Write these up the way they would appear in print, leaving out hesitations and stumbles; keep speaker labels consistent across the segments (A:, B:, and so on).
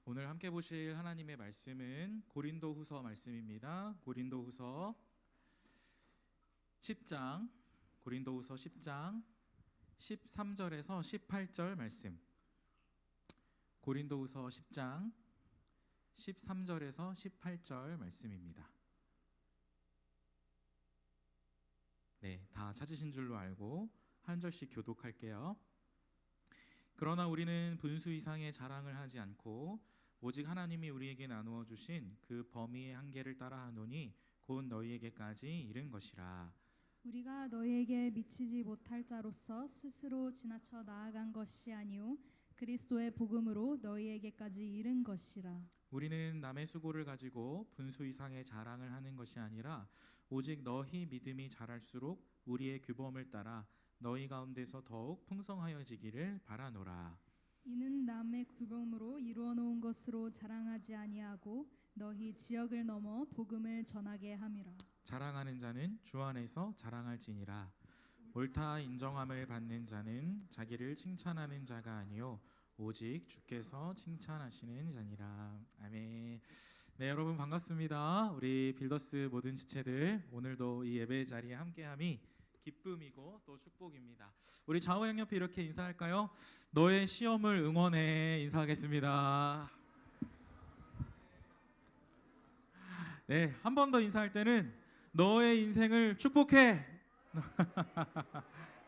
A: 오늘 함께 보실 하나님의 말씀은 고린도후서 말씀입니다. 고린도후서 10장, 고린도후서 10장 13절에서 18절 말씀. 고린도후서 10장 13절에서 18절 말씀입니다. 네, 다 찾으신 줄로 알고 한 절씩 교독할게요. 그러나 우리는 분수 이상의 자랑을 하지 않고 오직 하나님이 우리에게 나누어 주신 그 범위의 한계를 따라 하노니 곧 너희에게까지 이른 것이라.
B: 우리가 너희에게 미치지 못할 자로서 스스로 지나쳐 나아간 것이 아니요 그리스도의 복음으로 너희에게까지 이른 것이라.
A: 우리는 남의 수고를 가지고 분수 이상의 자랑을 하는 것이 아니라 오직 너희 믿음이 자랄수록 우리의 규범을 따라 너희 가운데서 더욱 풍성하여지기를 바라노라.
B: 이는 남의 규범으로 이루어 놓은 것으로 자랑하지 아니하고 너희 지역을 넘어 복음을 전하게 함이라.
A: 자랑하는 자는 주 안에서 자랑할지니라. 옳다 인정함을 받는 자는 자기를 칭찬하는 자가 아니요 오직 주께서 칭찬하시는 자니라. 아멘. 네, 여러분 반갑습니다. 우리 빌더스 모든 지체들, 오늘도 이 예배 자리에 함께함이 기쁨이고 또 축복입니다. 우리 좌우 양옆에 이렇게 인사할까요? 너의 시험을 응원해. 인사하겠습니다. 네, 한 번 더 인사할 때는 너의 인생을 축복해.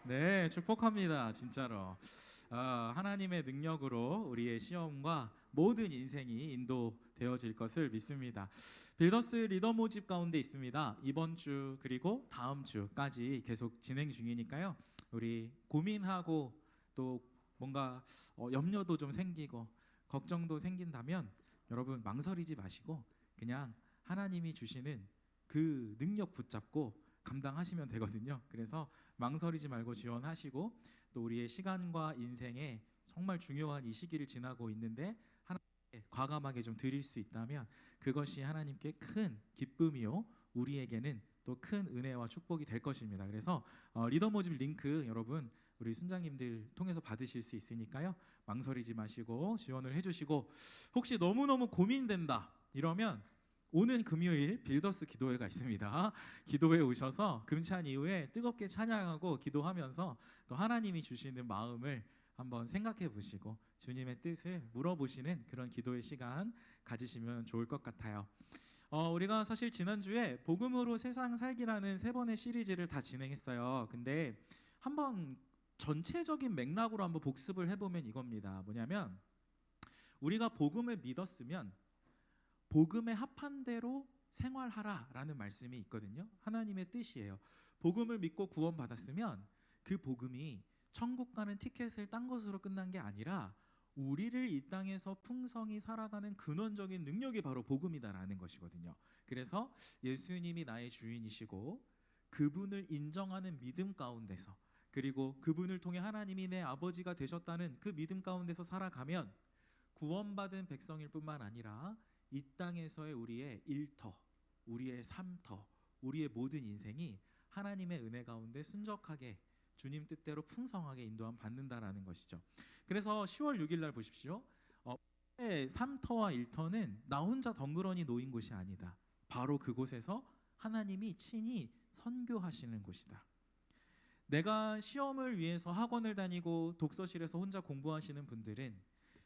A: 네, 축복합니다. 진짜로. 하나님의 능력으로 우리의 시험과 모든 인생이 인도되어질 것을 믿습니다. 빌더스 리더 모집 가운데 있습니다. 이번 주 그리고 다음 주까지 계속 진행 중이니까요. 우리 고민하고 또 뭔가 염려도 좀 생기고 걱정도 생긴다면 여러분 망설이지 마시고 그냥 하나님이 주시는 그 능력 붙잡고 감당하시면 되거든요. 그래서 망설이지 말고 지원하시고 또 우리의 시간과 인생에 정말 중요한 이 시기를 지나고 있는데 하나님께 과감하게 좀 드릴 수 있다면 그것이 하나님께 큰 기쁨이요 우리에게는 또 큰 은혜와 축복이 될 것입니다. 그래서 리더 모집 링크 여러분 우리 순장님들 통해서 받으실 수 있으니까요. 망설이지 마시고 지원을 해주시고 혹시 너무너무 고민된다 이러면 오는 금요일 빌더스 기도회가 있습니다. 기도회에 오셔서 금찬 이후에 뜨겁게 찬양하고 기도하면서 또 하나님이 주시는 마음을 한번 생각해 보시고 주님의 뜻을 물어보시는 그런 기도의 시간 가지시면 좋을 것 같아요. 우리가 사실 지난주에 복음으로 세상 살기라는 3번의 시리즈를 다 진행했어요. 근데 한번 전체적인 맥락으로 한번 복습을 해보면 이겁니다. 뭐냐면 우리가 복음을 믿었으면 복음에 합한 대로 생활하라라는 말씀이 있거든요. 하나님의 뜻이에요. 복음을 믿고 구원받았으면 그 복음이 천국 가는 티켓을 딴 것으로 끝난 게 아니라 우리를 이 땅에서 풍성히 살아가는 근원적인 능력이 바로 복음이다라는 것이거든요. 그래서 예수님이 나의 주인이시고 그분을 인정하는 믿음 가운데서 그리고 그분을 통해 하나님이 내 아버지가 되셨다는 그 믿음 가운데서 살아가면 구원받은 백성일 뿐만 아니라 이 땅에서의 우리의 일터, 우리의 삼터, 우리의 모든 인생이 하나님의 은혜 가운데 순적하게 주님 뜻대로 풍성하게 인도함 받는다라는 것이죠. 그래서 10월 6일 날 보십시오. 삼터와 일터는 나 혼자 덩그러니 놓인 곳이 아니다. 바로 그곳에서 하나님이 친히 선교하시는 곳이다. 내가 시험을 위해서 학원을 다니고 독서실에서 혼자 공부하시는 분들은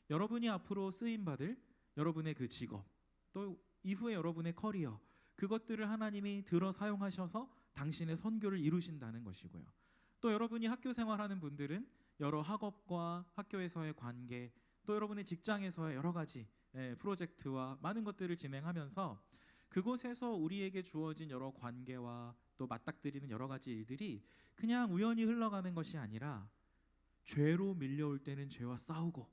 A: 여러분이 앞으로 쓰임받을 여러분의 그 직업 또 이후에 여러분의 커리어 그것들을 하나님이 들어 사용하셔서 당신의 선교를 이루신다는 것이고요. 또 여러분이 학교 생활하는 분들은 여러 학업과 학교에서의 관계 또 여러분의 직장에서의 여러 가지 프로젝트와 많은 것들을 진행하면서 그곳에서 우리에게 주어진 여러 관계와 또 맞닥뜨리는 여러 가지 일들이 그냥 우연히 흘러가는 것이 아니라 죄로 밀려올 때는 죄와 싸우고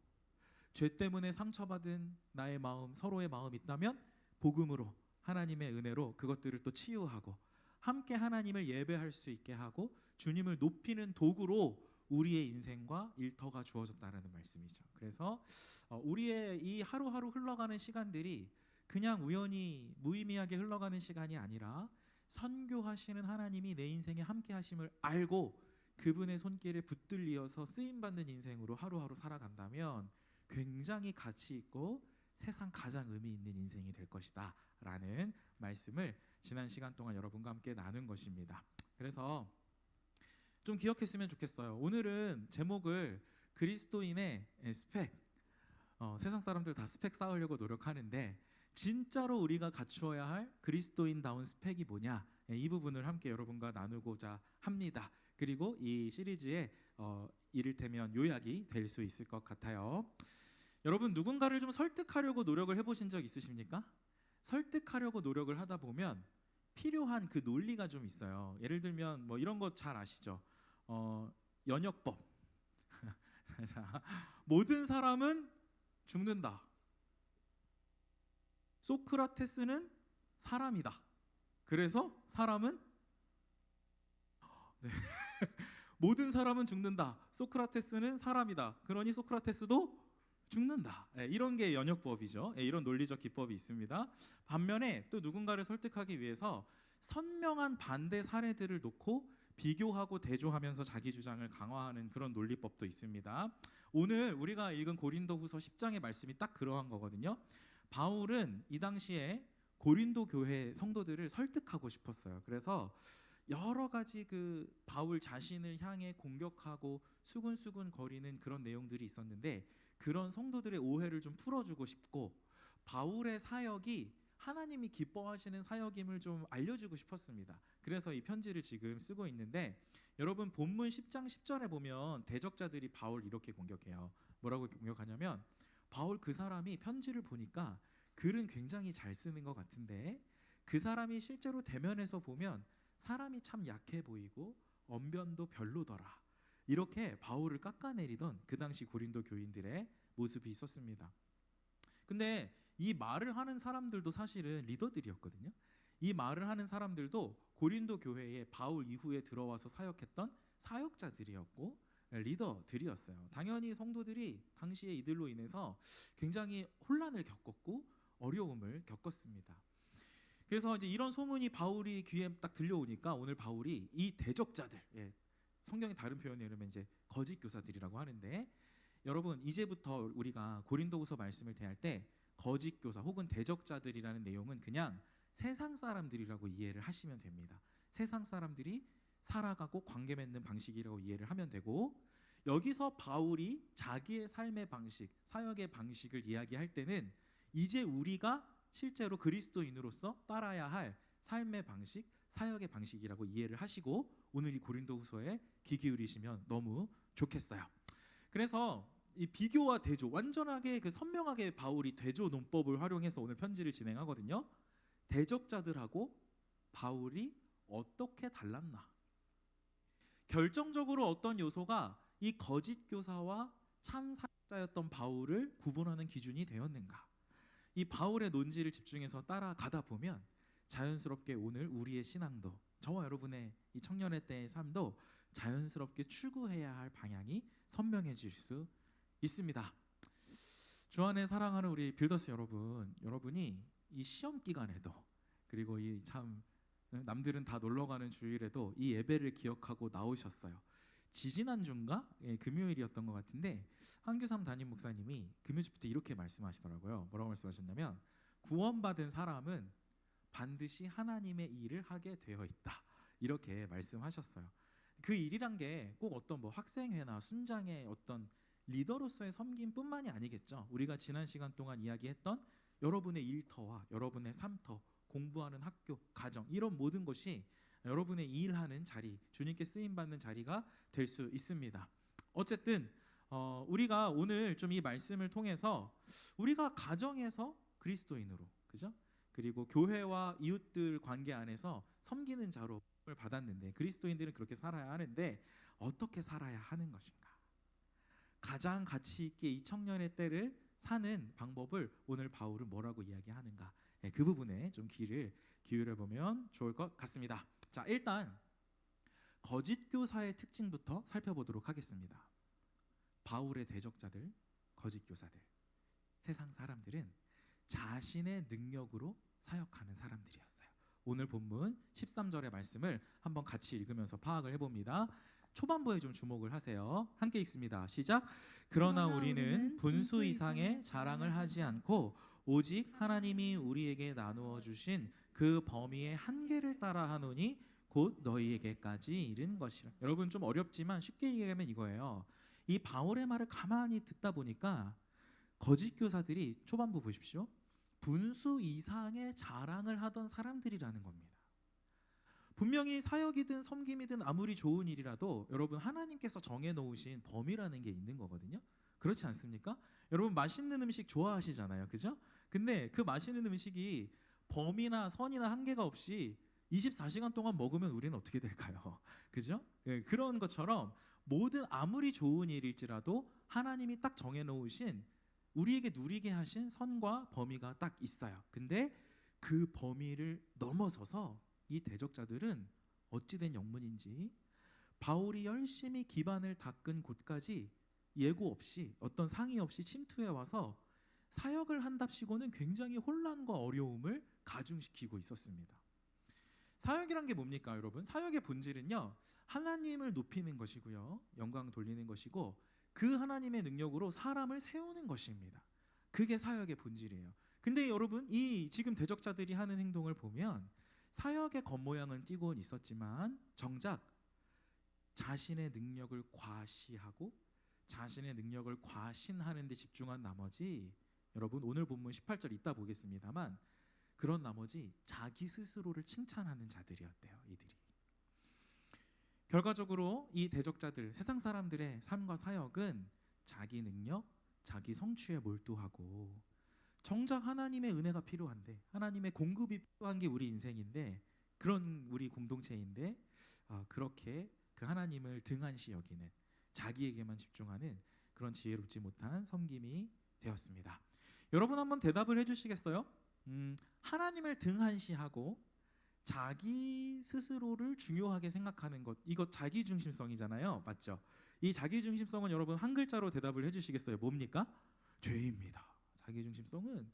A: 죄 때문에 상처받은 나의 마음, 서로의 마음이 있다면 복음으로 하나님의 은혜로 그것들을 또 치유하고 함께 하나님을 예배할 수 있게 하고 주님을 높이는 도구로 우리의 인생과 일터가 주어졌다는 말씀이죠. 그래서 우리의 이 하루하루 흘러가는 시간들이 그냥 우연히 무의미하게 흘러가는 시간이 아니라 선교하시는 하나님이 내 인생에 함께 하심을 알고 그분의 손길에 붙들리어서 쓰임받는 인생으로 하루하루 살아간다면 굉장히 가치 있고 세상 가장 의미 있는 인생이 될 것이다 라는 말씀을 지난 시간 동안 여러분과 함께 나눈 것입니다. 그래서 좀 기억했으면 좋겠어요. 오늘은 제목을 그리스도인의 스펙, 세상 사람들 다 스펙 쌓으려고 노력하는데 진짜로 우리가 갖추어야 할 그리스도인다운 스펙이 뭐냐, 이 부분을 함께 여러분과 나누고자 합니다. 그리고 이 시리즈의 이를테면 요약이 될 수 있을 것 같아요. 여러분, 누군가를 좀 설득하려고 노력을 해보신 적 있으십니까? 설득하려고 노력을 하다 보면 필요한 그 논리가 좀 있어요. 예를 들면 뭐 이런 거 잘 아시죠? 연역법. 모든 사람은 죽는다. 소크라테스는 사람이다. 그래서 사람은 네. 모든 사람은 죽는다. 소크라테스는 사람이다. 그러니 소크라테스도 죽는다. 이런 게 연역법이죠. 이런 논리적 기법이 있습니다. 반면에 또 누군가를 설득하기 위해서 선명한 반대 사례들을 놓고 비교하고 대조하면서 자기 주장을 강화하는 그런 논리법도 있습니다. 오늘 우리가 읽은 고린도후서 10장의 말씀이 딱 그러한 거거든요. 바울은 이 당시에 고린도 교회 성도들을 설득하고 싶었어요. 그래서 여러 가지 그 바울 자신을 향해 공격하고 수군수군 거리는 그런 내용들이 있었는데 그런 성도들의 오해를 좀 풀어주고 싶고 바울의 사역이 하나님이 기뻐하시는 사역임을 좀 알려주고 싶었습니다. 그래서 이 편지를 지금 쓰고 있는데 여러분 본문 10장 10절에 보면 대적자들이 바울 이렇게 공격해요. 뭐라고 공격하냐면 바울 그 사람이 편지를 보니까 글은 굉장히 잘 쓰는 것 같은데 그 사람이 실제로 대면에서 보면 사람이 참 약해 보이고 언변도 별로더라. 이렇게 바울을 깎아내리던 그 당시 고린도 교인들의 모습이 있었습니다. 근데 이 말을 하는 사람들도 사실은 리더들이었거든요. 이 말을 하는 사람들도 고린도 교회에 바울 이후에 들어와서 사역했던 사역자들이었고 리더들이었어요. 당연히 성도들이 당시에 이들로 인해서 굉장히 혼란을 겪었고 어려움을 겪었습니다. 그래서 이제 이런 소문이 바울이 귀에 딱 들려오니까 오늘 바울이 이 대적자들, 성경의 다른 표현에 의하면 이제 거짓 교사들이라고 하는데 여러분 이제부터 우리가 고린도후서 말씀을 대할 때 거짓 교사 혹은 대적자들이라는 내용은 그냥 세상 사람들이라고 이해를 하시면 됩니다. 세상 사람들이 살아가고 관계 맺는 방식이라고 이해를 하면 되고 여기서 바울이 자기의 삶의 방식, 사역의 방식을 이야기할 때는 이제 우리가 실제로 그리스도인으로서 따라야 할 삶의 방식, 사역의 방식이라고 이해를 하시고 오늘 이 고린도후서에 귀 기울이시면 너무 좋겠어요. 그래서 이 비교와 대조, 완전하게 그 선명하게 바울이 대조 논법을 활용해서 오늘 편지를 진행하거든요. 대적자들하고 바울이 어떻게 달랐나? 결정적으로 어떤 요소가 이 거짓 교사와 참 사역자였던 바울을 구분하는 기준이 되었는가? 이 바울의 논지를 집중해서 따라가다 보면 자연스럽게 오늘 우리의 신앙도 저와 여러분의 이 청년의 때의 삶도 자연스럽게 추구해야 할 방향이 선명해질 수 있습니다. 주 안에 사랑하는 우리 빌더스 여러분, 여러분이 이 시험 기간에도 그리고 이 참 남들은 다 놀러 가는 주일에도 이 예배를 기억하고 나오셨어요. 지지난주인가? 금요일이었던 것 같은데 한규삼 담임 목사님이 금요일부터 이렇게 말씀하시더라고요. 뭐라고 말씀하셨냐면 구원받은 사람은 반드시 하나님의 일을 하게 되어 있다. 이렇게 말씀하셨어요. 그 일이란 게 꼭 어떤 뭐 학생회나 순장의 어떤 리더로서의 섬김뿐만이 아니겠죠. 우리가 지난 시간 동안 이야기했던 여러분의 일터와 여러분의 삶터, 공부하는 학교, 가정 이런 모든 것이 여러분의 일하는 자리, 주님께 쓰임받는 자리가 될 수 있습니다. 어쨌든 우리가 오늘 좀 이 말씀을 통해서 우리가 가정에서 그리스도인으로, 그죠? 그리고 교회와 이웃들 관계 안에서 섬기는 자로 받았는데 그리스도인들은 그렇게 살아야 하는데 어떻게 살아야 하는 것인가? 가장 가치 있게 이 청년의 때를 사는 방법을 오늘 바울은 뭐라고 이야기하는가? 그 부분에 좀 귀를 기울여 보면 좋을 것 같습니다. 자, 일단 거짓 교사의 특징부터 살펴보도록 하겠습니다. 바울의 대적자들, 거짓 교사들, 세상 사람들은 자신의 능력으로 사역하는 사람들이었어요. 오늘 본문 13절의 말씀을 한번 같이 읽으면서 파악을 해봅니다. 초반부에 좀 주목을 하세요. 함께 읽습니다. 시작. 그러나 우리는 분수 이상의 자랑을 하지 않고 오직 하나님이 우리에게 나누어 주신 그 범위의 한계를 따라 하노니 곧 너희에게까지 이른 것이라. 여러분 좀 어렵지만 쉽게 얘기하면 이거예요. 이 바울의 말을 가만히 듣다 보니까 거짓 교사들이 초반부 보십시오. 분수 이상의 자랑을 하던 사람들이라는 겁니다. 분명히 사역이든 섬김이든 아무리 좋은 일이라도 여러분 하나님께서 정해놓으신 범위라는 게 있는 거거든요. 그렇지 않습니까? 여러분 맛있는 음식 좋아하시잖아요, 그죠? 근데 그 맛있는 음식이 범위나 선이나 한계가 없이 24시간 동안 먹으면 우리는 어떻게 될까요? 그죠? 예, 그런 것처럼 모든 아무리 좋은 일일지라도 하나님이 딱 정해놓으신 우리에게 누리게 하신 선과 범위가 딱 있어요. 근데 그 범위를 넘어서서 이 대적자들은 어찌된 영문인지 바울이 열심히 기반을 닦은 곳까지 예고 없이 어떤 상의 없이 침투해 와서 사역을 한답시고는 굉장히 혼란과 어려움을 가중시키고 있었습니다. 사역이란 게 뭡니까, 여러분? 사역의 본질은요, 하나님을 높이는 것이고요, 영광 돌리는 것이고 그 하나님의 능력으로 사람을 세우는 것입니다. 그게 사역의 본질이에요. 근데 여러분, 이 지금 대적자들이 하는 행동을 보면 사역의 겉모양은 띄고는 있었지만 정작 자신의 능력을 과시하고 자신의 능력을 과신하는 데 집중한 나머지, 여러분 오늘 본문 18절 이따 보겠습니다만, 그런 나머지 자기 스스로를 칭찬하는 자들이었대요. 이들이 결과적으로 이 대적자들, 세상 사람들의 삶과 사역은 자기 능력, 자기 성취에 몰두하고, 정작 하나님의 은혜가 필요한데, 하나님의 공급이 필요한 게 우리 인생인데, 그런 우리 공동체인데 그렇게 그 하나님을 등한시 여기는, 자기에게만 집중하는 그런 지혜롭지 못한 섬김이 되었습니다. 여러분 한번 대답을 해주시겠어요? 하나님을 등한시하고 자기 스스로를 중요하게 생각하는 것, 이거 자기중심성이잖아요, 맞죠? 이 자기중심성은 여러분 한 글자로 대답을 해주시겠어요? 뭡니까? 죄입니다. 자기중심성은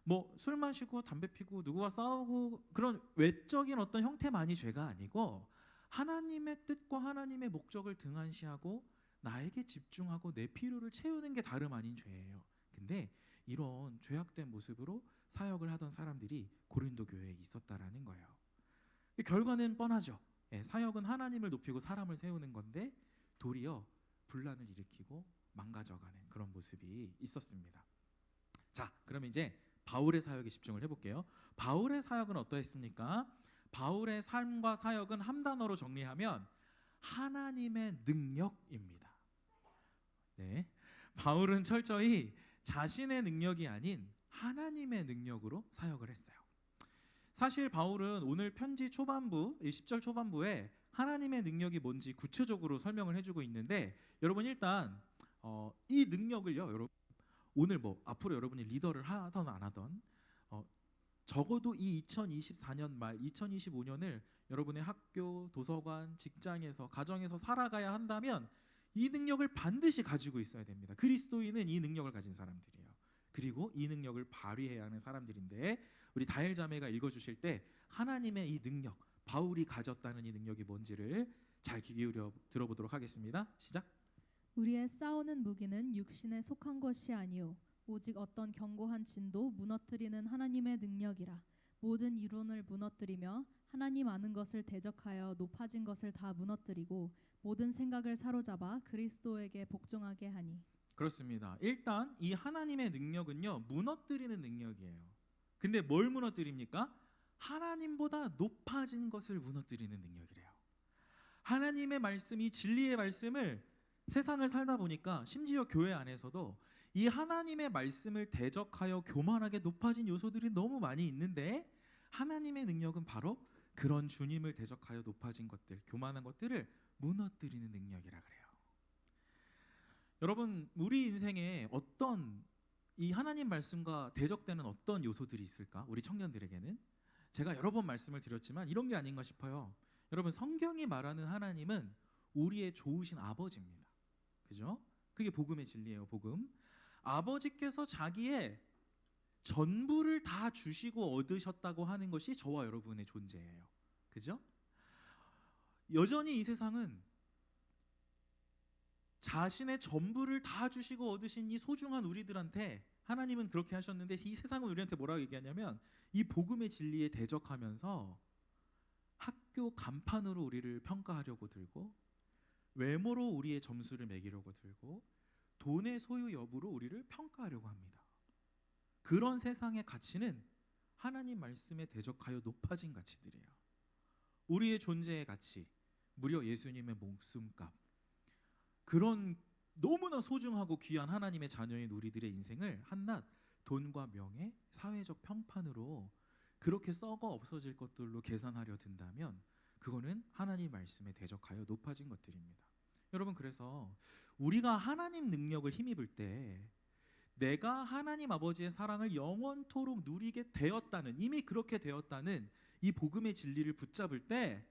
A: 뭐 술 마시고 담배 피고 누구와 싸우고 그런 외적인 어떤 형태만이 죄가 아니고, 하나님의 뜻과 하나님의 목적을 등한시하고 나에게 집중하고 내 필요를 채우는 게 다름 아닌 죄예요. 근데 이런 죄악된 모습으로 사역을 하던 사람들이 고린도 교회에 있었다라는 거예요. 결과는 뻔하죠. 사역은 하나님을 높이고 사람을 세우는 건데 도리어 분란을 일으키고 망가져가는 그런 모습이 있었습니다. 자, 그럼 이제 바울의 사역에 집중을 해볼게요. 바울의 사역은 어떠했습니까? 바울의 삶과 사역은 한 단어로 정리하면 하나님의 능력입니다. 네, 바울은 철저히 자신의 능력이 아닌 하나님의 능력으로 사역을 했어요. 사실 바울은 오늘 편지 초반부, 10절 초반부에 하나님의 능력이 뭔지 구체적으로 설명을 해주고 있는데, 여러분 일단 이 능력을요, 여러분 오늘 뭐 앞으로 여러분이 리더를 하던 안 하던 적어도 이 2024년 말 2025년을 여러분의 학교, 도서관, 직장에서, 가정에서 살아가야 한다면 이 능력을 반드시 가지고 있어야 됩니다. 그리스도인은 이 능력을 가진 사람들이에요. 그리고 이 능력을 발휘해야 하는 사람들인데, 우리 다엘 자매가 읽어주실 때 하나님의 이 능력, 바울이 가졌다는 이 능력이 뭔지를 잘 귀 기울여 들어보도록 하겠습니다. 시작.
B: 우리의 싸우는 무기는 육신에 속한 것이 아니요 오직 어떤 견고한 진도 무너뜨리는 하나님의 능력이라. 모든 이론을 무너뜨리며 하나님 아는 것을 대적하여 높아진 것을 다 무너뜨리고 모든 생각을 사로잡아 그리스도에게 복종하게 하니.
A: 그렇습니다. 일단 이 하나님의 능력은요, 무너뜨리는 능력이에요. 근데 뭘 무너뜨립니까? 하나님보다 높아진 것을 무너뜨리는 능력이래요. 하나님의 말씀이, 진리의 말씀을 세상을 살다 보니까 심지어 교회 안에서도 이 하나님의 말씀을 대적하여 교만하게 높아진 요소들이 너무 많이 있는데, 하나님의 능력은 바로 그런 주님을 대적하여 높아진 것들, 교만한 것들을 무너뜨리는 능력이라 그래요. 여러분, 우리 인생에 어떤 이 하나님 말씀과 대적되는 어떤 요소들이 있을까? 우리 청년들에게는 제가 여러 번 말씀을 드렸지만 이런 게 아닌가 싶어요. 여러분, 성경이 말하는 하나님은 우리의 좋으신 아버지입니다. 그죠? 그게 복음의 진리예요. 복음. 아버지께서 자기의 전부를 다 주시고 얻으셨다고 하는 것이 저와 여러분의 존재예요. 그죠? 여전히 이 세상은 자신의 전부를 다 주시고 얻으신 이 소중한 우리들한테 하나님은 그렇게 하셨는데 이 세상은 우리한테 뭐라고 얘기하냐면 이 복음의 진리에 대적하면서 학교 간판으로 우리를 평가하려고 들고 외모로 우리의 점수를 매기려고 들고 돈의 소유 여부로 우리를 평가하려고 합니다. 그런 세상의 가치는 하나님 말씀에 대적하여 높아진 가치들이에요. 우리의 존재의 가치, 무려 예수님의 목숨값, 그런 너무나 소중하고 귀한 하나님의 자녀인 우리들의 인생을 한낱 돈과 명예, 사회적 평판으로 그렇게 썩어 없어질 것들로 계산하려 든다면 그거는 하나님 말씀에 대적하여 높아진 것들입니다. 여러분, 그래서 우리가 하나님 능력을 힘입을 때 내가 하나님 아버지의 사랑을 영원토록 누리게 되었다는, 이미 그렇게 되었다는 이 복음의 진리를 붙잡을 때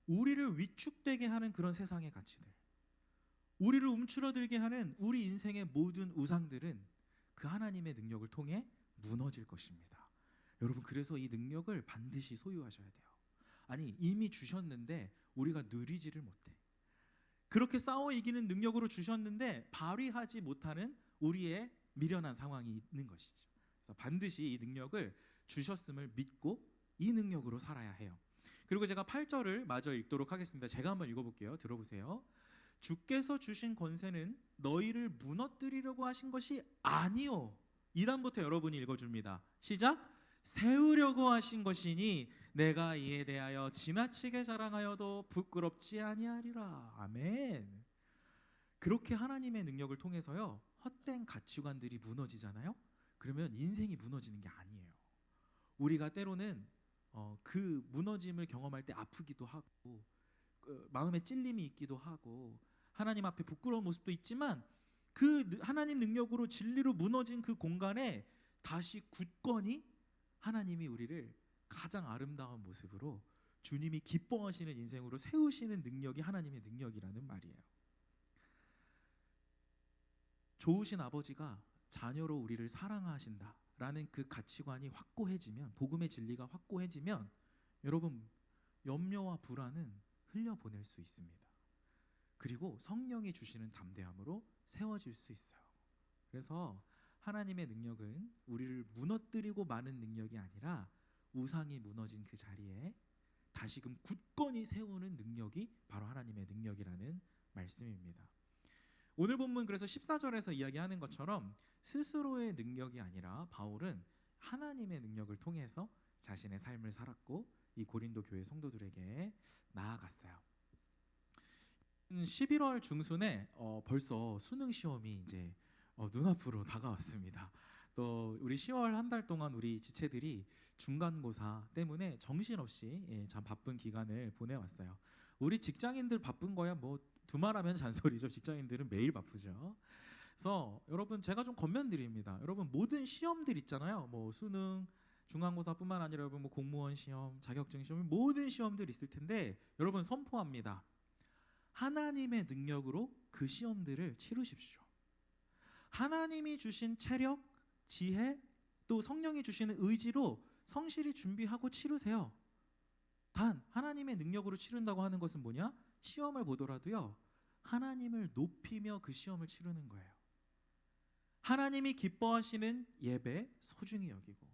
A: 우리를 위축되게 하는 그런 세상의 가치들, 우리를 움츠러들게 하는 우리 인생의 모든 우상들은 그 하나님의 능력을 통해 무너질 것입니다. 여러분, 그래서 이 능력을 반드시 소유하셔야 돼요. 아니, 이미 주셨는데 우리가 누리지를 못해. 그렇게 싸워 이기는 능력으로 주셨는데 발휘하지 못하는 우리의 미련한 상황이 있는 것이죠. 그래서 반드시 이 능력을 주셨음을 믿고 이 능력으로 살아야 해요. 그리고 제가 8절을 마저 읽도록 하겠습니다. 제가 한번 읽어볼게요. 들어보세요. 주께서 주신 권세는 너희를 무너뜨리려고 하신 것이 아니요. 2단부터 여러분이 읽어줍니다. 시작. 세우려고 하신 것이니 내가 이에 대하여 지나치게 자랑하여도 부끄럽지 아니하리라. 아멘. 그렇게 하나님의 능력을 통해서요, 헛된 가치관들이 무너지잖아요. 그러면 인생이 무너지는 게 아니에요. 우리가 때로는 그 무너짐을 경험할 때 아프기도 하고 마음에 찔림이 있기도 하고 하나님 앞에 부끄러운 모습도 있지만 그 하나님 능력으로 진리로 무너진 그 공간에 다시 굳건히 하나님이 우리를 가장 아름다운 모습으로 주님이 기뻐하시는 인생으로 세우시는 능력이 하나님의 능력이라는 말이에요. 좋으신 아버지가 자녀로 우리를 사랑하신다라는 그 가치관이 확고해지면, 복음의 진리가 확고해지면 여러분, 염려와 불안은 흘려보낼 수 있습니다. 그리고 성령이 주시는 담대함으로 세워질 수 있어요. 그래서 하나님의 능력은 우리를 무너뜨리고 마는 능력이 아니라 우상이 무너진 그 자리에 다시금 굳건히 세우는 능력이 바로 하나님의 능력이라는 말씀입니다. 오늘 본문 그래서 14절에서 이야기하는 것처럼 스스로의 능력이 아니라 바울은 하나님의 능력을 통해서 자신의 삶을 살았고 이 고린도 교회 성도들에게 나아갔어요. 11월 중순에 벌써 수능 시험이 이제 눈앞으로 다가왔습니다. 또 우리 10월 한 달 동안 우리 지체들이 중간고사 때문에 정신없이 참 바쁜 기간을 보내왔어요. 우리 직장인들 바쁜 거야 뭐 두말하면 잔소리죠. 직장인들은 매일 바쁘죠. 그래서 여러분, 제가 좀 권면드립니다. 여러분, 모든 시험들 있잖아요. 뭐 수능, 중간고사뿐만 아니라 여러분 뭐 공무원 시험, 자격증 시험, 모든 시험들 있을 텐데 여러분, 선포합니다. 하나님의 능력으로 그 시험들을 치르십시오. 하나님이 주신 체력, 지혜, 또 성령이 주시는 의지로 성실히 준비하고 치르세요. 단 하나님의 능력으로 치른다고 하는 것은 뭐냐? 시험을 보더라도요, 하나님을 높이며 그 시험을 치르는 거예요. 하나님이 기뻐하시는 예배 소중히 여기고,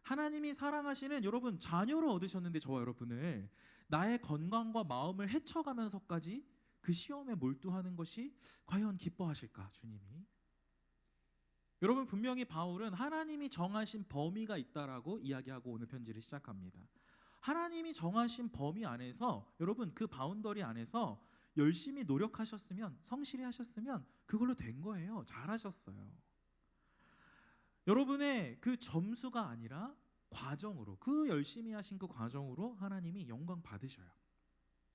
A: 하나님이 사랑하시는 여러분 자녀로 얻으셨는데 저와 여러분을 나의 건강과 마음을 해쳐가면서까지 그 시험에 몰두하는 것이 과연 기뻐하실까, 주님이? 여러분, 분명히 바울은 하나님이 정하신 범위가 있다라고 이야기하고 오늘 편지를 시작합니다. 하나님이 정하신 범위 안에서, 여러분 그 바운더리 안에서 열심히 노력하셨으면, 성실히 하셨으면 그걸로 된 거예요. 잘하셨어요. 여러분의 그 점수가 아니라 과정으로, 그 열심히 하신 그 과정으로 하나님이 영광 받으셔요.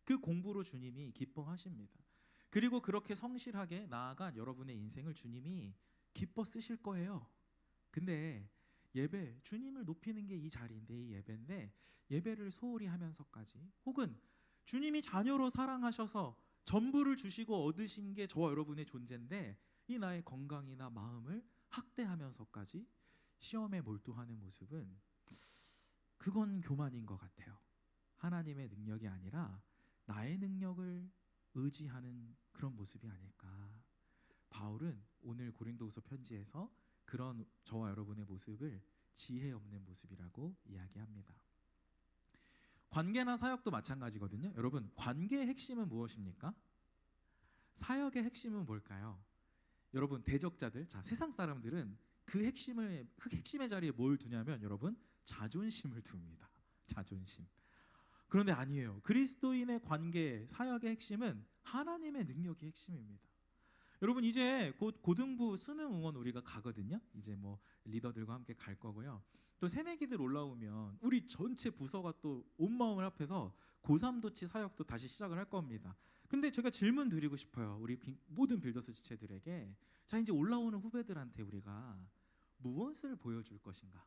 A: 그 공부로 주님이 기뻐하십니다. 그리고 그렇게 성실하게 나아간 여러분의 인생을 주님이 기뻐 쓰실 거예요. 근데 예배, 주님을 높이는 게 이 자리인데, 이 예배인데, 예배를 소홀히 하면서까지, 혹은 주님이 자녀로 사랑하셔서 전부를 주시고 얻으신 게 저와 여러분의 존재인데 이 나의 건강이나 마음을 학대하면서까지 시험에 몰두하는 모습은, 그건 교만인 것 같아요. 하나님의 능력이 아니라 나의 능력을 의지하는 그런 모습이 아닐까. 바울은 오늘 고린도후서 편지에서 그런 저와 여러분의 모습을 지혜 없는 모습이라고 이야기합니다. 관계나 사역도 마찬가지거든요. 여러분, 관계의 핵심은 무엇입니까? 사역의 핵심은 뭘까요? 여러분, 대적자들, 자, 세상 사람들은 그 핵심의 자리에 뭘 두냐면 여러분, 자존심을 둡니다. 자존심. 그런데 아니에요. 그리스도인의 관계, 사역의 핵심은 하나님의 능력이 핵심입니다. 여러분, 이제 곧 고등부 수능 응원 우리가 가거든요. 이제 뭐 리더들과 함께 갈 거고요. 또 새내기들 올라오면 우리 전체 부서가 또 온 마음을 합해서 고3 도치 사역도 다시 시작을 할 겁니다. 근데 제가 질문 드리고 싶어요. 우리 모든 빌더스 지체들에게. 자, 이제 올라오는 후배들한테 우리가 무엇을 보여줄 것인가?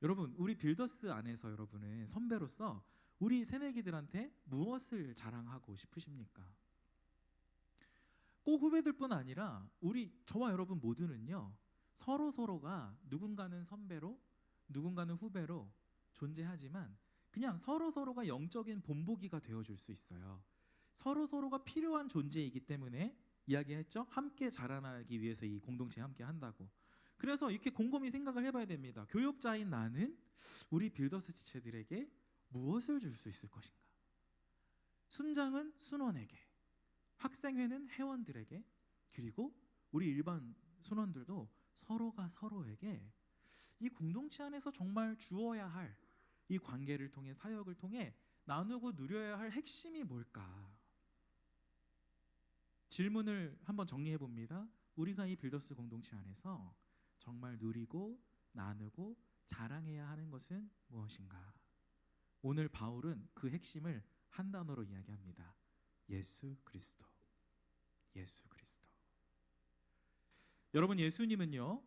A: 여러분, 우리 빌더스 안에서 여러분은 선배로서 우리 새내기들한테 무엇을 자랑하고 싶으십니까? 꼭 후배들뿐 아니라 저와 여러분 모두는요, 서로가 누군가는 선배로 누군가는 후배로 존재하지만 그냥 서로가 영적인 본보기가 되어줄 수 있어요. 서로가 필요한 존재이기 때문에 이야기했죠. 함께 자라나기 위해서 이 공동체에 함께 한다고. 그래서 이렇게 곰곰이 생각을 해봐야 됩니다. 교역자인 나는 우리 빌더스 지체들에게 무엇을 줄 수 있을 것인가? 순장은 순원에게, 학생회는 회원들에게, 그리고 우리 일반 순원들도 서로가 서로에게 이 공동체 안에서 정말 주어야 할 이 관계를 통해, 사역을 통해 나누고 누려야 할 핵심이 뭘까? 질문을 한번 정리해 봅니다. 우리가 이 빌더스 공동체 안에서 정말 누리고 나누고 자랑해야 하는 것은 무엇인가? 오늘 바울은 그 핵심을 한 단어로 이야기합니다. 예수 그리스도. 예수 그리스도. 여러분, 예수님은요,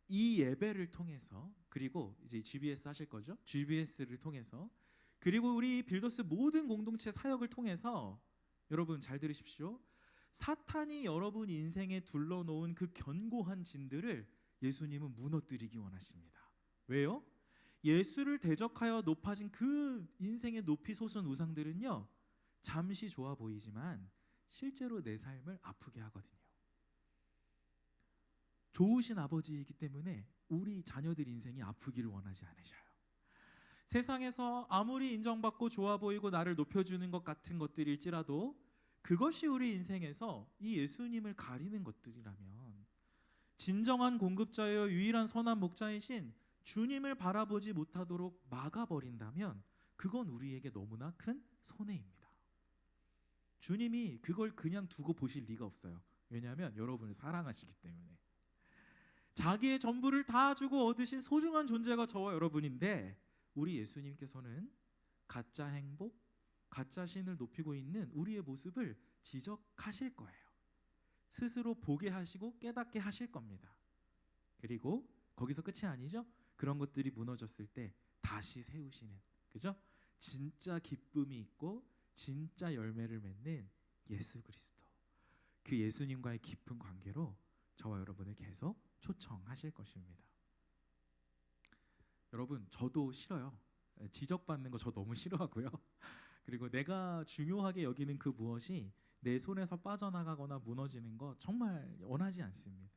A: 이 예배를 통해서, 그리고 이제 GBS 하실 거죠? GBS를 통해서, 그리고 우리 빌더스 모든 공동체 사역을 통해서 여러분 잘 들으십시오. 사탄이 여러분 인생에 둘러놓은 그 견고한 진들을 예수님은 무너뜨리기 원하십니다. 왜요? 예수를 대적하여 높아진 그 인생의 높이 솟은 우상들은요, 잠시 좋아 보이지만 실제로 내 삶을 아프게 하거든요. 좋으신 아버지이기 때문에 우리 자녀들 인생이 아프기를 원하지 않으셔요. 세상에서 아무리 인정받고 좋아 보이고 나를 높여주는 것 같은 것들일지라도 그것이 우리 인생에서 이 예수님을 가리는 것들이라면, 진정한 공급자여 유일한 선한 목자이신 주님을 바라보지 못하도록 막아버린다면 그건 우리에게 너무나 큰 손해입니다. 주님이 그걸 그냥 두고 보실 리가 없어요. 왜냐하면 여러분을 사랑하시기 때문에. 자기의 전부를 다 주고 얻으신 소중한 존재가 저와 여러분인데, 우리 예수님께서는 가짜 행복, 가짜 신을 높이고 있는 우리의 모습을 지적하실 거예요. 스스로 보게 하시고 깨닫게 하실 겁니다. 그리고 거기서 끝이 아니죠. 그런 것들이 무너졌을 때 다시 세우시는, 그죠? 진짜 기쁨이 있고 진짜 열매를 맺는 예수 그리스도. 그 예수님과의 깊은 관계로 저와 여러분을 계속 초청하실 것입니다. 여러분, 저도 싫어요. 지적받는 거 저 너무 싫어하고요. 그리고 내가 중요하게 여기는 그 무엇이 내 손에서 빠져나가거나 무너지는 거 정말 원하지 않습니다.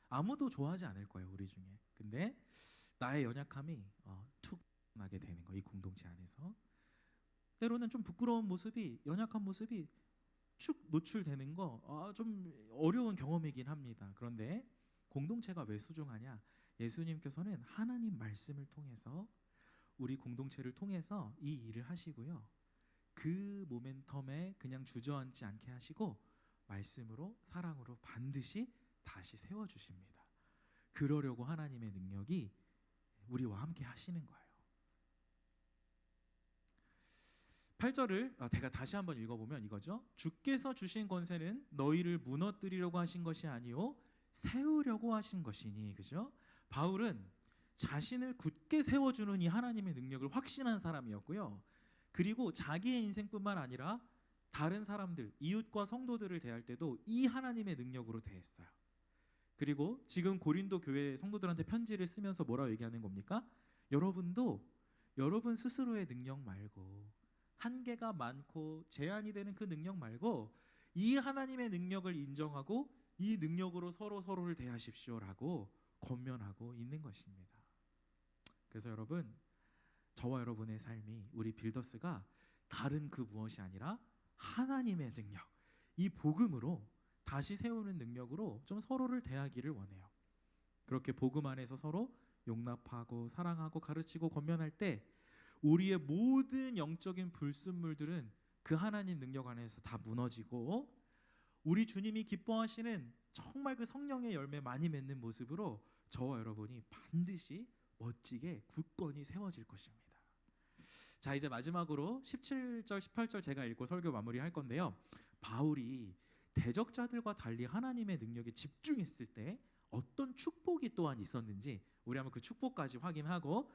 A: 아무도 좋아하지 않을 거예요, 우리 중에. 근데 나의 연약함이 툭 나게 되는 거, 이 공동체 안에서. 때로는 좀 부끄러운 모습이, 연약한 모습이 축 노출되는 거 좀 어려운 경험이긴 합니다. 그런데 공동체가 왜 소중하냐? 예수님께서는 하나님 말씀을 통해서 우리 공동체를 통해서 이 일을 하시고요. 그 모멘텀에 그냥 주저앉지 않게 하시고 말씀으로, 사랑으로 반드시 다시 세워주십니다. 그러려고 하나님의 능력이 우리와 함께 하시는 거예요. 8절을 제가 다시 한번 읽어보면 이거죠. 주께서 주신 권세는 너희를 무너뜨리려고 하신 것이 아니요 세우려고 하신 것이니. 그죠? 바울은 자신을 굳게 세워주는 이 하나님의 능력을 확신한 사람이었고요. 그리고 자기의 인생뿐만 아니라 다른 사람들, 이웃과 성도들을 대할 때도 이 하나님의 능력으로 대했어요. 그리고 지금 고린도 교회 성도들한테 편지를 쓰면서 뭐라고 얘기하는 겁니까? 여러분도 여러분 스스로의 능력 말고, 한계가 많고 제한이 되는 그 능력 말고 이 하나님의 능력을 인정하고 이 능력으로 서로 서로를 대하십시오라고 권면하고 있는 것입니다. 그래서 여러분, 저와 여러분의 삶이 우리 빌더스가 다른 그 무엇이 아니라 하나님의 능력, 이 복음으로 다시 세우는 능력으로 좀 서로를 대하기를 원해요. 그렇게 복음 안에서 서로 용납하고 사랑하고 가르치고 권면할 때 우리의 모든 영적인 불순물들은 그 하나님 능력 안에서 다 무너지고 우리 주님이 기뻐하시는 정말 그 성령의 열매 많이 맺는 모습으로 저와 여러분이 반드시 멋지게 굳건히 세워질 것입니다. 자, 이제 마지막으로 17절 18절 제가 읽고 설교 마무리할 건데요. 바울이 대적자들과 달리 하나님의 능력에 집중했을 때 어떤 축복이 또한 있었는지 우리 한번 그 축복까지 확인하고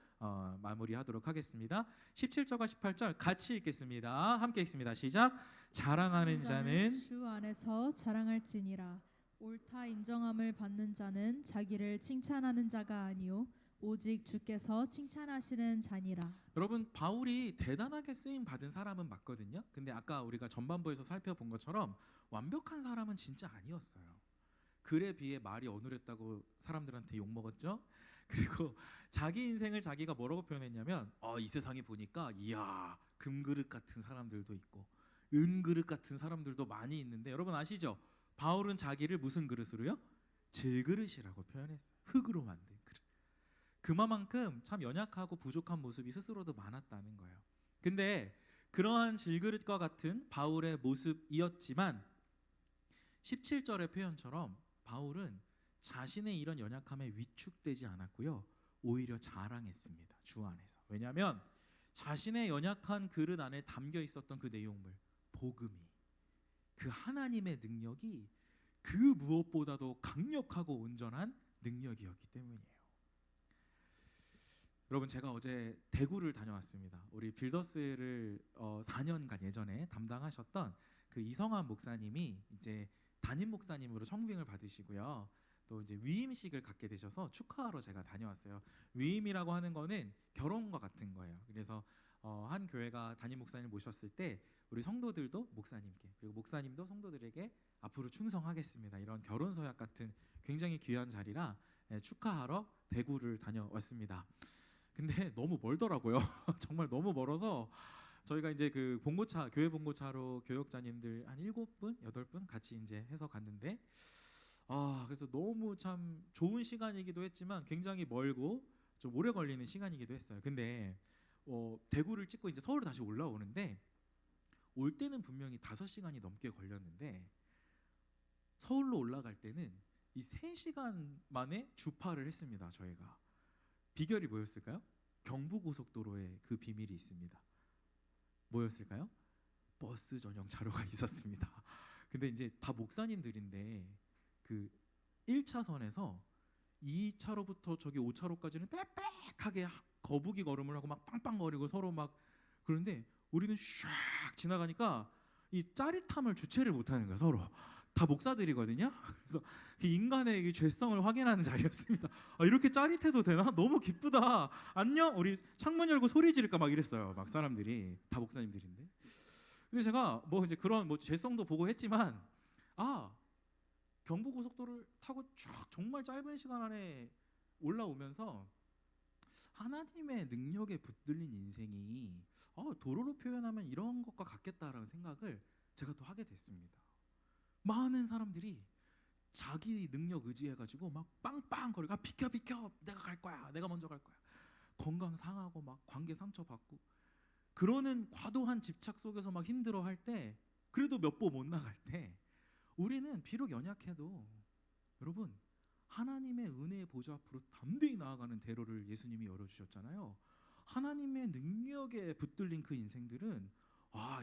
A: 마무리하도록 하겠습니다. 17절과 18절 같이 읽겠습니다. 함께 읽습니다. 시작. 자랑하는 자는
B: 주 안에서 자랑할지니라. 옳다 인정함을 받는 자는 자기를 칭찬하는 자가 아니요 오직 주께서 칭찬하시는 자니라.
A: 여러분, 바울이 대단하게 쓰임 받은 사람은 맞거든요. 근데 아까 우리가 전반부에서 살펴본 것처럼 완벽한 사람은 진짜 아니었어요. 글에 비해 말이 어눌했다고 사람들한테 욕먹었죠. 그리고 자기 인생을 자기가 뭐라고 표현했냐면 이 세상에 보니까 이야 금그릇 같은 사람들도 있고 은그릇 같은 사람들도 많이 있는데 여러분 아시죠? 바울은 자기를 무슨 그릇으로요? 질그릇이라고 표현했어요. 흙으로 만든 그릇. 그만큼 참 연약하고 부족한 모습이 스스로도 많았다는 거예요. 근데 그러한 질그릇과 같은 바울의 모습이었지만 17절의 표현처럼 바울은 자신의 이런 연약함에 위축되지 않았고요. 오히려 자랑했습니다. 주 안에서. 왜냐하면 자신의 연약한 그릇 안에 담겨 있었던 그 내용물, 복음이, 그 하나님의 능력이 그 무엇보다도 강력하고 온전한 능력이었기 때문이에요. 여러분, 제가 어제 대구를 다녀왔습니다. 우리 빌더스를 4년간 예전에 담당하셨던 그 이성환 목사님이 이제 담임 목사님으로 청빙을 받으시고요. 또 이제 위임식을 갖게 되셔서 축하하러 제가 다녀왔어요. 위임이라고 하는 거는 결혼과 같은 거예요. 그래서 한 교회가 담임 목사님을 모셨을 때 우리 성도들도 목사님께 그리고 목사님도 성도들에게 앞으로 충성하겠습니다. 이런 결혼 서약 같은 굉장히 귀한 자리라 축하하러 대구를 다녀왔습니다. 근데 너무 멀더라고요. 정말 너무 멀어서 저희가 이제 그 봉고차 교회 봉고차로 교역자님들 한 7분, 8분 같이 이제 해서 갔는데 그래서 너무 참 좋은 시간이기도 했지만 굉장히 멀고 좀 오래 걸리는 시간이기도 했어요. 근데 대구를 찍고 이제 서울로 다시 올라오는데 올 때는 분명히 5시간이 넘게 걸렸는데 서울로 올라갈 때는 이 3시간 만에 주파를 했습니다. 저희가. 비결이 뭐였을까요? 경부고속도로에 그 비밀이 있습니다. 뭐였을까요? 버스 전용 차로가 있었습니다. 근데 이제 다 목사님들인데 그 1차선에서 2차로부터 저기 5차로까지는 빽빽하게 거북이 걸음을 하고 막 빵빵거리고 서로 막 그런데 우리는 샥 지나가니까 이 짜릿함을 주체를 못하는 거야. 서로 다 목사들이거든요. 그래서 그 인간의 이 죄성을 확인하는 자리였습니다. 이렇게 짜릿해도 되나? 너무 기쁘다. 안녕. 우리 창문 열고 소리 지를까 막 이랬어요. 막 사람들이 다 목사님들인데. 근데 제가 뭐 이제 그런 뭐 죄성도 보고 했지만 경부고속도로를 타고 쫙 정말 짧은 시간 안에 올라오면서 하나님의 능력에 붙들린 인생이 도로로 표현하면 이런 것과 같겠다라는 생각을 제가 또 하게 됐습니다. 많은 사람들이 자기 능력 의지해가지고 막 빵빵거리고 비켜 내가 갈 거야 내가 먼저 갈 거야 건강 상하고 막 관계 상처받고 그러는 과도한 집착 속에서 막 힘들어할 때 그래도 몇 보 못 나갈 때 우리는 비록 연약해도 여러분 하나님의 은혜의 보좌 앞으로 담대히 나아가는 대로를 예수님이 열어주셨잖아요. 하나님의 능력에 붙들린 그 인생들은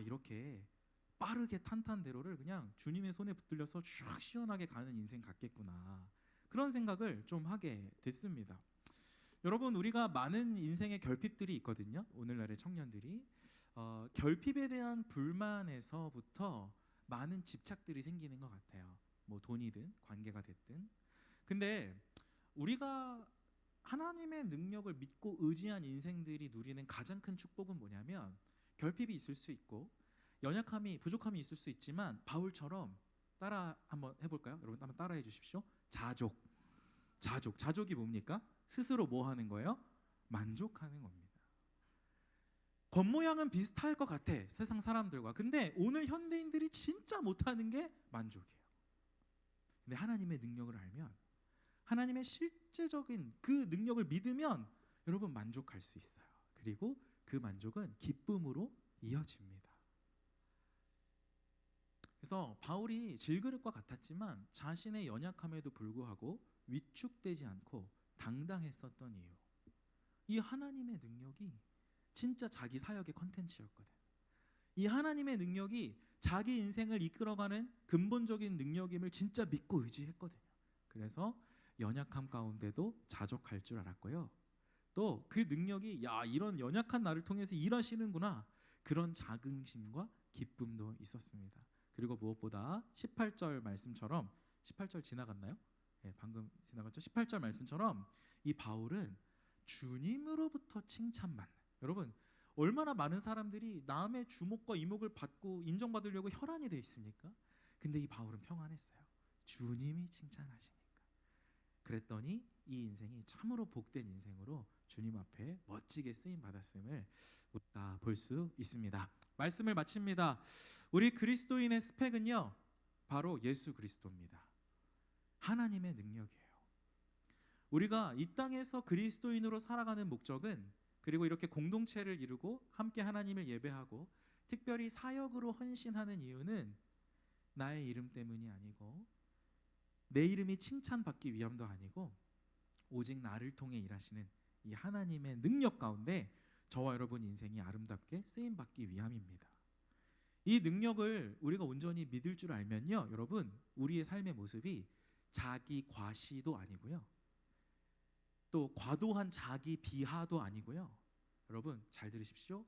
A: 이렇게 빠르게 탄탄대로를 그냥 주님의 손에 붙들려서 쫙 시원하게 가는 인생 같겠구나 그런 생각을 좀 하게 됐습니다. 여러분 우리가 많은 인생의 결핍들이 있거든요. 오늘날의 청년들이 결핍에 대한 불만에서부터 많은 집착들이 생기는 것 같아요. 뭐 돈이든 관계가 됐든. 근데 우리가 하나님의 능력을 믿고 의지한 인생들이 누리는 가장 큰 축복은 뭐냐면 결핍이 있을 수 있고 연약함이 부족함이 있을 수 있지만 바울처럼 따라 한번 해볼까요? 여러분 한번 따라해 주십시오. 자족이 뭡니까? 스스로 뭐 하는 거예요? 만족하는 겁니다. 겉모양은 비슷할 것 같아, 세상 사람들과. 근데 오늘 현대인들이 진짜 못하는 게 만족이에요. 근데 하나님의 능력을 알면, 하나님의 실제적인 그 능력을 믿으면 여러분 만족할 수 있어요. 그리고 그 만족은 기쁨으로 이어집니다. 그래서 바울이 질그릇과 같았지만 자신의 연약함에도 불구하고 위축되지 않고 당당했었던 이유, 이 하나님의 능력이 진짜 자기 사역의 컨텐츠였거든. 이 하나님의 능력이 자기 인생을 이끌어가는 근본적인 능력임을 진짜 믿고 의지했거든요. 그래서 연약함 가운데도 자족할 줄 알았고요. 또 그 능력이 이런 연약한 나를 통해서 일하시는구나, 그런 자긍심과 기쁨도 있었습니다. 그리고 무엇보다 18절 말씀처럼, 18절 지나갔나요? 네, 방금 지나갔죠. 18절 말씀처럼 이 바울은 주님으로부터 칭찬받는, 여러분 얼마나 많은 사람들이 남의 주목과 이목을 받고 인정받으려고 혈안이 돼 있습니까? 근데 이 바울은 평안했어요. 주님이 칭찬하시니까. 그랬더니 이 인생이 참으로 복된 인생으로 주님 앞에 멋지게 쓰임 받았음을 우리가 볼 수 있습니다. 말씀을 마칩니다. 우리 그리스도인의 스펙은요, 바로 예수 그리스도입니다. 하나님의 능력이에요. 우리가 이 땅에서 그리스도인으로 살아가는 목적은, 그리고 이렇게 공동체를 이루고 함께 하나님을 예배하고 특별히 사역으로 헌신하는 이유는 나의 이름 때문이 아니고, 내 이름이 칭찬받기 위함도 아니고, 오직 나를 통해 일하시는 이 하나님의 능력 가운데 저와 여러분 인생이 아름답게 쓰임받기 위함입니다. 이 능력을 우리가 온전히 믿을 줄 알면요, 여러분 우리의 삶의 모습이 자기 과시도 아니고요, 또 과도한 자기 비하도 아니고요. 여러분 잘 들으십시오.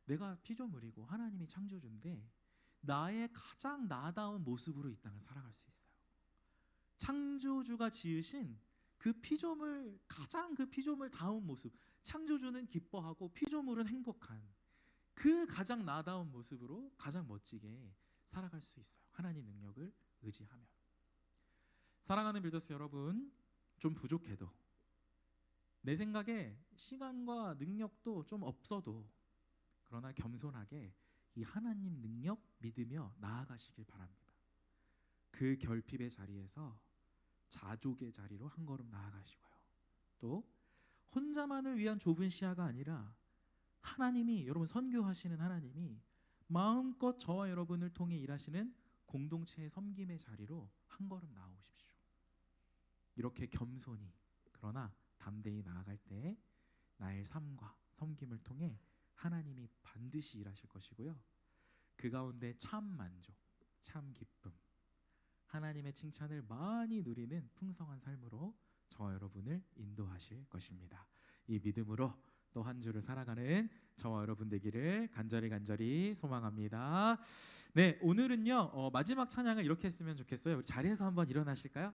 A: 내가 피조물이고 하나님이 창조주인데 나의 가장 나다운 모습으로 이 땅을 살아갈 수 있어요. 창조주가 지으신 그 피조물, 가장 그 피조물다운 모습, 창조주는 기뻐하고 피조물은 행복한 그 가장 나다운 모습으로 가장 멋지게 살아갈 수 있어요. 하나님 능력을 의지하면. 사랑하는 빌더스 여러분, 좀 부족해도, 내 생각에 시간과 능력도 좀 없어도, 그러나 겸손하게 이 하나님 능력 믿으며 나아가시길 바랍니다. 그 결핍의 자리에서 자족의 자리로 한 걸음 나아가시고요. 또 혼자만을 위한 좁은 시야가 아니라 하나님이, 여러분 선교하시는 하나님이 마음껏 저와 여러분을 통해 일하시는 공동체의 섬김의 자리로 한 걸음 나아오십시오. 이렇게 겸손히 그러나 담대히 나아갈 때 나의 삶과 섬김을 통해 하나님이 반드시 일하실 것이고요. 그 가운데 참 만족, 참 기쁨, 하나님의 칭찬을 많이 누리는 풍성한 삶으로 저와 여러분을 인도하실 것입니다. 이 믿음으로 또 한 주를 살아가는 저와 여러분 되기를 간절히 소망합니다. 네, 오늘은요 마지막 찬양을 이렇게 했으면 좋겠어요. 우리 자리에서 한번 일어나실까요?